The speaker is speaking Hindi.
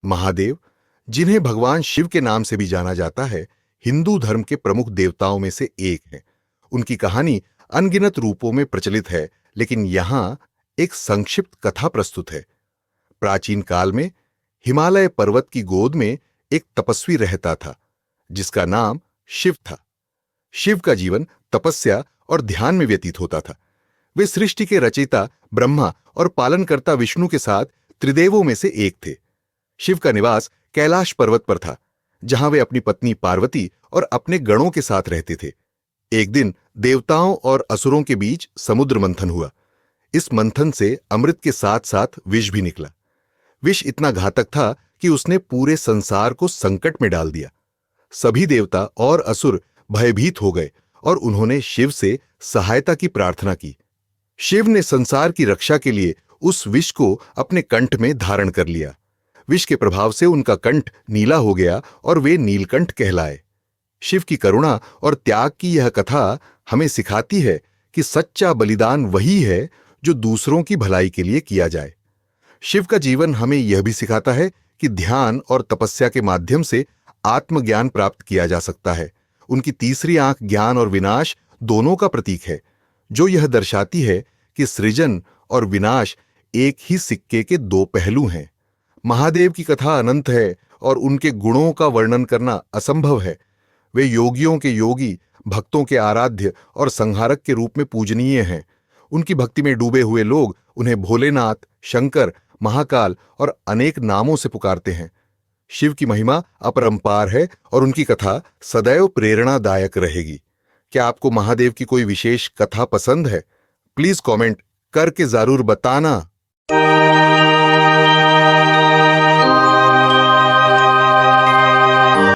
महादेव, जिन्हें भगवान शिव के नाम से भी जाना जाता है, हिंदू धर्म के प्रमुख देवताओं में से एक हैं। उनकी कहानी अनगिनत रूपों में प्रचलित है, लेकिन यहां एक संक्षिप्त कथा प्रस्तुत है। प्राचीन काल में हिमालय पर्वत की गोद में एक तपस्वी रहता था, जिसका नाम शिव था। शिव का जीवन तपस्या और ध्यान में व्यतीत होता था। वे सृष्टि के रचयिता ब्रह्मा और पालनकर्ता विष्णु के साथ त्रिदेवों में से एक थे। शिव का निवास कैलाश पर्वत पर था, जहां वे अपनी पत्नी पार्वती और अपने गणों के साथ रहते थे। एक दिन देवताओं और असुरों के बीच समुद्र मंथन हुआ। इस मंथन से अमृत के साथ साथ विष भी निकला। विष इतना घातक था कि उसने पूरे संसार को संकट में डाल दिया। सभी देवता और असुर भयभीत हो गए और उन्होंने शिव से सहायता की प्रार्थना की। शिव ने संसार की रक्षा के लिए उस विष को अपने कंठ में धारण कर लिया। विष के प्रभाव से उनका कंठ नीला हो गया और वे नीलकंठ कहलाए। शिव की करुणा और त्याग की यह कथा हमें सिखाती है कि सच्चा बलिदान वही है जो दूसरों की भलाई के लिए किया जाए। शिव का जीवन हमें यह भी सिखाता है कि ध्यान और तपस्या के माध्यम से आत्मज्ञान प्राप्त किया जा सकता है। उनकी तीसरी आंख ज्ञान और विनाश दोनों का प्रतीक है, जो यह दर्शाती है कि सृजन और विनाश एक ही सिक्के के दो पहलू हैं। महादेव की कथा अनंत है और उनके गुणों का वर्णन करना असंभव है। वे योगियों के योगी, भक्तों के आराध्य और संहारक के रूप में पूजनीय हैं। उनकी भक्ति में डूबे हुए लोग उन्हें भोलेनाथ, शंकर, महाकाल और अनेक नामों से पुकारते हैं। शिव की महिमा अपरंपार है और उनकी कथा सदैव प्रेरणादायक रहेगी। क्या आपको महादेव की कोई विशेष कथा पसंद है? प्लीज कमेंट करके जरूर बताना।